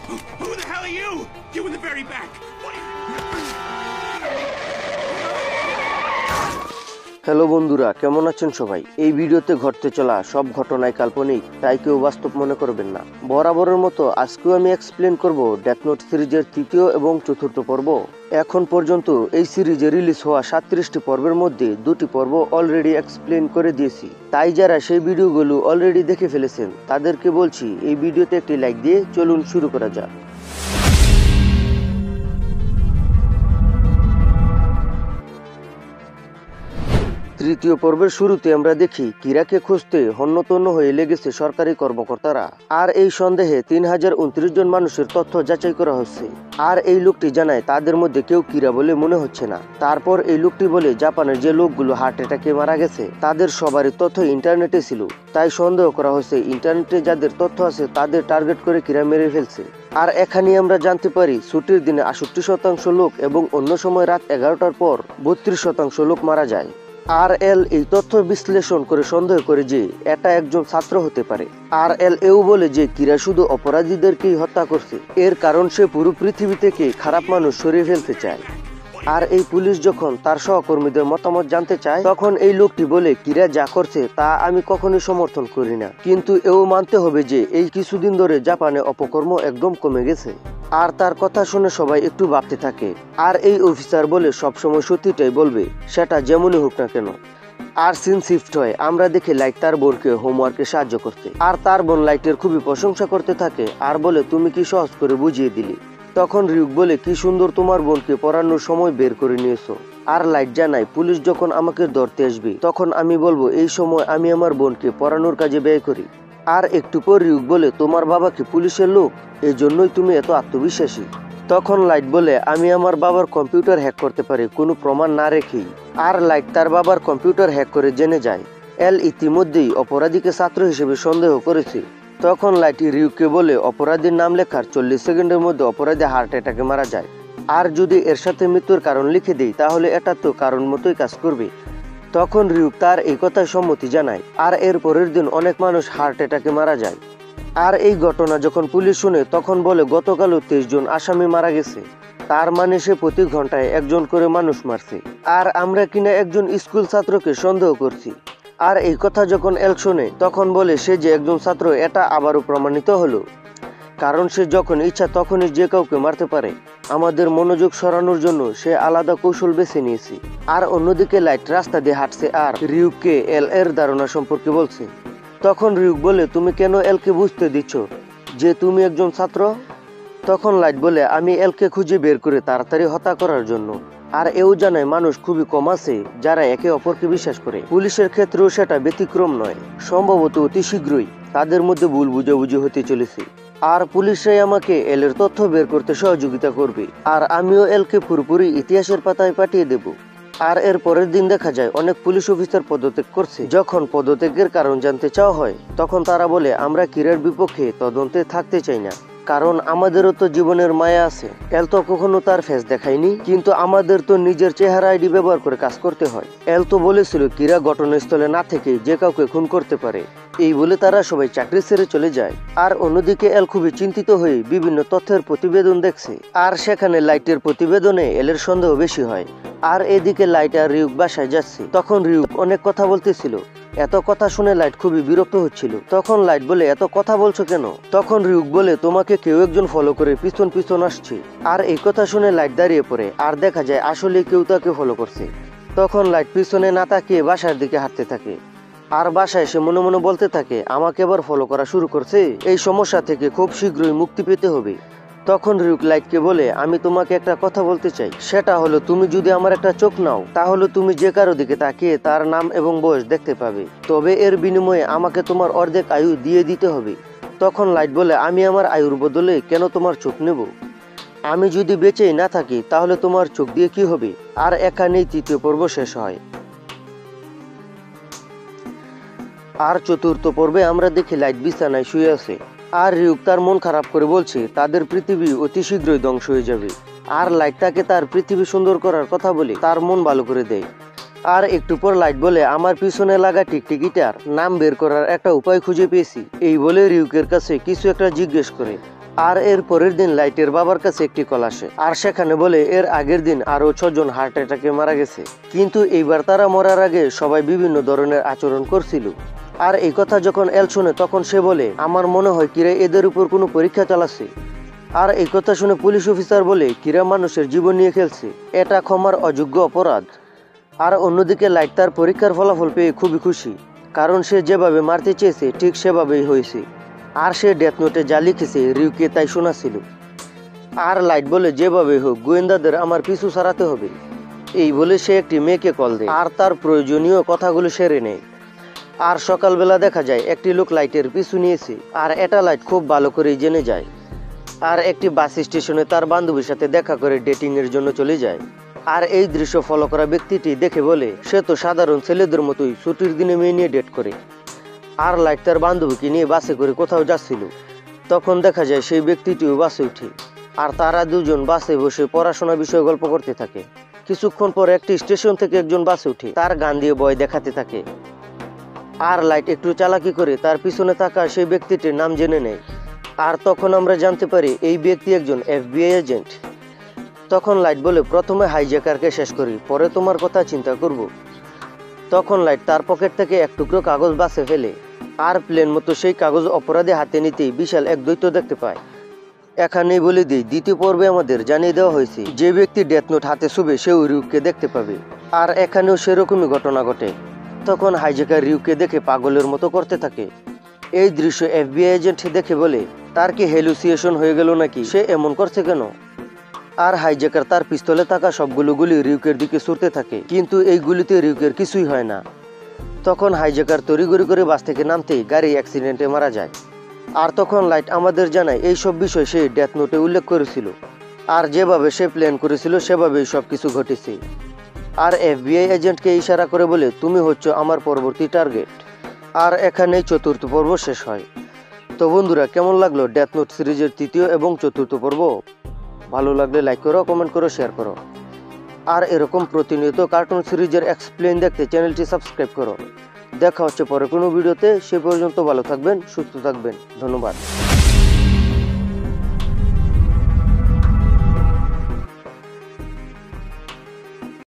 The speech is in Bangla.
Who the hell are you? You in the very back. What are hello বন্ধুরা, কেমন আছেন সবাই? এই ভিডিওতে ঘটতে চলা সব ঘটনাই কাল্পনিক, তাই কেউ বাস্তব মনে করবেন না। বরাবরের মতো আজকেও আমি এক্সপ্লেন করব ডেথ নোট সিরিজের তৃতীয় এবং চতুর্থ পর্ব। এখন পর্যন্ত এই সিরিজে রিলিজ হওয়া 37টি পর্বের মধ্যে 2টি পর্ব অলরেডি এক্সপ্লেন করে দিয়েছি, তাই যারা সেই ভিডিওগুলো অলরেডি দেখে ফেলেছেন তাদেরকে বলছি এই ভিডিওতে একটি লাইক দিয়ে চলুন শুরু করা যাক। তৃতীয় পর্বের শুরুতে আমরা দেখি কিরাকে খুঁজতে হন্যতন্য হয়ে লেগেছে সরকারি কর্মকর্তারা। আর এই সন্দেহে 3029 জন মানুষের তথ্য যাচাই করা হচ্ছে। আর এই লোকটি জানায় তাদের মধ্যে কেউ কিরা বলে মনে হচ্ছে না। তারপর এই লোকটি বলে জাপানের যে লোকগুলো হার্ট অ্যাটাকে মারা গেছে তাদের সবারই তথ্য ইন্টারনেটে ছিল, তাই সন্দেহ করা হয়েছে ইন্টারনেটে যাদের তথ্য আছে তাদের টার্গেট করে কিরা মেরে ফেলছে। আর এখানে আমরা জানতে পারি ছুটির দিনে 68% লোক এবং অন্য সময় রাত 11টার পর 32% লোক মারা যায়। আর এল এই তথ্য বিশ্লেষণ করে সন্দেহ করে যে এটা একজন ছাত্র হতে পারে। আর এল এও বলে যে কিরা শুধু অপরাধীদেরকেই হত্যা করছে, এর কারণ সে পুরো পৃথিবী থেকে খারাপ মানুষ সরিয়ে ফেলতে চায়। আর এই পুলিশ যখন তার সহকর্মীদের মতামত জানতে চায় তখন এই লোকটি বলে কিরা যা করছে তা আমি কখনোই সমর্থন করি না, কিন্তু এও মানতে হবে যে এই কিছুদিন ধরে জাপানে অপকর্ম একদম কমে গেছে। আর তার কথা শুনে সবাই একটু ভাবতে থাকে। আর এই অফিসার বলে সবসময় সত্যিটাই বলবে, সেটা যেমনই হোক না কেন। আর সিন শিফট হয়, আমরা দেখি লাইট তার বোনকে হোমওয়ার্কে সাহায্য করতে। আর তার বোন লাইটের খুবই প্রশংসা করতে থাকে আর বলে তুমি কি সহজ করে বুঝিয়ে দিলি। তখন রিউক বলে কি সুন্দর তোমার বোনকে পড়ানোর সময় বের করে নিয়েছো। আর লাইট জানায় পুলিশ যখন আমাকে ধরতে আসবে তখন আমি বলবো এই সময় আমি আমার বোনকে পড়ানোর কাজে ব্যয় করি। আর একটু পর রিউক বলে তোমার বাবা কি পুলিশের লোক, এই জন্যই তুমি এত আত্মবিশ্বাসী। তখন লাইট বলে আমি আমার বাবার কম্পিউটার হ্যাক করতে পারি কোনো প্রমাণ না রেখেই। আর লাইট তার বাবার কম্পিউটার হ্যাক করে জেনে যায় এল ইতিমধ্যেই অপরাধীকে ছাত্র হিসেবে সন্দেহ করেছে। তখন লাইট রিউককে বলে অপরাধীর নাম লেখার 40 সেকেন্ডের মধ্যে অপরাধী হার্ট অ্যাটাকে মারা যায়। আর যদি এর সাথে মৃত্যুর কারণ লিখে দেই তাহলে এটা তো কারণ মতোই কাজ করবে। তখন রিউক তার এই কথায় সম্মতি জানায়। আর এর পরের দিন অনেক মানুষ হার্ট অ্যাটাকে মারা যায়। আর এই ঘটনা যখন পুলিশ শুনে তখন বলে গতকালও 23 জন আসামি মারা গেছে, তার মানে সে প্রতি ঘন্টায় একজন করে মানুষ মারছে। আর আমরা কিনা একজন স্কুল ছাত্রকে সন্দেহ করছি। আর এই কথা যখন এল শোনে তখন বলে সে যে একজন ছাত্র এটা আবারও প্রমাণিত হলো, কারণ সে যখন ইচ্ছা তখনই যে কাউকে মারতে পারে। আমাদের মনোযোগ সরানোর জন্য সে আলাদা কৌশল বেছে নিয়েছে। আর অন্যদিকে লাইট রাস্তা দিয়ে হাঁটছে আর রিউককে এল এর ধারণা সম্পর্কে বলছে। তখন রিউক বলে তুমি কেন এলকে বুঝতে দিচ্ছ যে তুমি একজন ছাত্র। তখন লাইট বলে আমি এলকে খুঁজে বের করে তাড়াতাড়ি হত্যা করার জন্য। আর এও জানায় মানুষ খুবই কম আছে যারা একে অপরকে বিশ্বাস করে। পুলিশের ক্ষেত্রেও সেটা ব্যতিক্রম নয়, সম্ভবত অতি শীঘ্রই তাদের মধ্যে ভুল বুঝাবুঝি হতে চলেছে। আর পুলিশরাই আমাকে এলের তথ্য বের করতে সহযোগিতা করবে আর আমিও এলকে পুরোপুরি ইতিহাসের পাতায় পাঠিয়ে দেব। আর এর পরের দিন দেখা যায় অনেক পুলিশ অফিসার পদত্যাগ করছে। যখন পদত্যাগের কারণ জানতে চাওয়া হয় তখন তারা বলে আমরা কিরার বিপক্ষে তদন্তে থাকতে চাই না, কারণ আমাদেরও তো জীবনের মায়া আছে। এল তো কখনো তার ফেস দেখায়নি, কিন্তু আমাদের তো নিজের চেহারা আইডি ব্যবহার করে কাজ করতে হয়। এল তো বলেছিল কিরা ঘটনাস্থলে না থেকে যে কাউকে খুন করতে পারে। এই বলে তারা সবাই চাকরি ছেড়ে চলে যায়। আর অন্যদিকে এল খুবই চিন্তিত হয়ে বিভিন্ন তথ্যের প্রতিবেদন দেখছে। আর সেখানে লাইটের প্রতিবেদনে এলের সন্দেহ বেশি হয়। আর এদিকে লাইট আর রিউক বাসায় যাচ্ছে। তখন রিউক অনেক কথা বলতেছিল, এত কথা শুনে লাইট খুবই বিরক্ত হচ্ছিল। তখন লাইট বলে এত কথা বলছো কেন। তখন রিউক বলে তোমাকে কেউ একজন ফলো করে পিছন পিছন আসছে। আর এই কথা শুনে লাইট দাঁড়িয়ে পড়ে আর দেখা যায় আসলে কেউ তাকে ফলো করছে। তখন লাইট পিছনে না তাকিয়ে বাসার দিকে হাঁটতে থাকে। আর বাসায় সে মনে মনে বলতে থাকে আমাকে এবার ফলো করা শুরু করছে, এই সমস্যা থেকে খুব শীঘ্রই মুক্তি পেতে হবে। তখন রিউক লাইটকে বলে আমি তোমাকে একটা কথা বলতে চাই, সেটা হলো তুমি যদি আমার একটা চোখ নাও তাহলে তুমি যে কারো দিকে তাকিয়ে তার নাম এবং বয়স দেখতে পাবে, তবে এর বিনিময়ে আমাকে তোমার অর্ধেক আয়ু দিয়ে দিতে হবে। তখন লাইট বলে আমি আমার আয়ুর বদলে কেন তোমার চোখ নেব, আমি যদি বেঁচেই না থাকি তাহলে তোমার চোখ দিয়ে কি হবে। আর এখানেই তৃতীয় পর্ব শেষ হয়। আর চতুর্থ পর্বে আমরা দেখি লাইট বিছানায় শুয়ে আছে আর রিউক তার মন খারাপ করে বলছে তাদের পৃথিবী অতি শীঘ্রই ধ্বংস হয়ে যাবে। আর লাইট তাকে তার পৃথিবী সুন্দর করার কথা বলে তার মন ভালো করে দেয়। আর একটু পর লাইট বলে আমার পিছনে লাগা টিকটিকিটার নাম বের করার একটা উপায় খুঁজে পেয়েছি। এই বলে রিউকের কাছে কিছু একটা জিজ্ঞেস করে। আর এর পরের দিন লাইটের বাবার কাছে একটি কল আসে, আর সেখানে বলে এর আগের দিন আরো 6 জন হার্ট অ্যাটাকে মারা গেছে, কিন্তু এইবার তারা মরার আগে সবাই বিভিন্ন ধরনের আচরণ করছিল। আর এই কথা যখন এল শুনে তখন সে বলে, আমার মনে হয় কিরা এদের উপর কোনো পরীক্ষা চালাচ্ছে। আর এই কথা শুনে পুলিশ অফিসার বলে, কিরা মানুষের জীবন নিয়ে খেলছে, এটা ক্ষমার অযোগ্য অপরাধ। আর অন্যদিকে লাইট তার পরীক্ষার ফলাফল পেয়ে খুবই খুশি, কারণ সে যেভাবে মারতে চেয়েছে ঠিক সেভাবেই হয়েছে। আর সে ডেথ নোটে যা লিখেছে রিউকে তাই শোনাছিল। আর লাইট বলে, যেভাবে হোক গোয়েন্দাদের আমার পিছু ছাড়াতে হবে। এই বলে সে একটি মেয়েকে কল দেয় আর তার প্রয়োজনীয় কথাগুলো সেরে নেয়। আর সকালবেলা দেখা যায় একটি লোক লাইটের পিছু নিয়েছে, আর এটা লাইট খুব ভালো করেই জেনে যায়। আর একটি বাস স্টেশনে তার বান্ধবীর সাথে দেখা করে ডেটিং এর জন্য চলে যায়। আর এই দৃশ্য ফলো করা ব্যক্তিটি দেখে বলে, সে তো সাধারণ ছেলেদের মতোই ছুটির দিনে মেয়ে নিয়ে ডেট করে। আর লাইট তার বান্ধবীকে নিয়ে বাসে করে কোথাও যাচ্ছিল, তখন দেখা যায় সেই ব্যক্তিটিও বাসে উঠে। আর তারা দুজন বাসে বসে পড়াশোনা বিষয়ে গল্প করতে থাকে। কিছুক্ষণ পর একটি স্টেশন থেকে একজন বাসে উঠে তার গান দিয়ে ভয় দেখাতে থাকে। আর লাইট একটু চালাকি করে তার পিছনে থাকা সেই ব্যক্তিটির নাম জেনে নেয়। আর তখন আমরা জানতে পারি এই ব্যক্তি একজন FBI এজেন্ট। তখন লাইট বলে, প্রথমে হাইজ্যাকারকে শেষ করি, পরে তোমার কথা চিন্তা করব। তখন লাইট তার পকেট থেকে এক টুকরো কাগজ বাসে ফেলে, আর প্লেন মতো সেই কাগজ অপরাধী হাতে নিতেই বিশাল এক দৈত্য দেখতে পায়। এখানেই বলে দিই, দ্বিতীয় পর্বে আমাদের জানিয়ে দেওয়া হয়েছে যে ব্যক্তি ডেথ নোট হাতে ছুবে সেও রিউকে দেখতে পাবে। আর এখানেও সেরকমই ঘটনা ঘটে। তখন হাইজ্যাকার রিউকে দেখে পাগলের মতো করতে থাকে। এই দৃশ্য FBI এজেন্ট দেখে বলে, তার কি হ্যালুসিয়েশন হয়ে গেল নাকি, সে এমন করছে কেন? আর হাইজ্যাকার তার পিস্তলে থাকা সবগুলো গুলি রিউকের দিকে ছুড়তে থাকে, কিন্তু এই গুলিতে রিউকের কিছুই হয় না। তখন হাইজ্যাকার তড়িঘড়ি করে বাস থেকে নামতেই গাড়ি অ্যাক্সিডেন্টে মারা যায়। আর তখন লাইট আমাদের জানায় এই সব বিষয় সে ডেথ নোটে উল্লেখ করেছিল, আর যেভাবে সে প্ল্যান করেছিল সেভাবেই সবকিছু ঘটেছে। আর FBI এজেন্টকে ইশারা করে বলে, তুমি হচ্ছ আমার পরবর্তী টার্গেট। আর এখানেই চতুর্থ পর্ব শেষ হয়। তো বন্ধুরা, কেমন লাগলো ডেথ নোট সিরিজের তৃতীয় এবং চতুর্থ পর্ব? ভালো লাগলে লাইক করো, কমেন্ট করো, শেয়ার করো। আর এরকম প্রতিনিয়ত কার্টুন সিরিজের এক্সপ্লেইন দেখতে চ্যানেলটি সাবস্ক্রাইব করো। দেখা হচ্ছে পরে কোনো ভিডিওতে। সে পর্যন্ত ভালো থাকবেন, সুস্থ থাকবেন। ধন্যবাদ।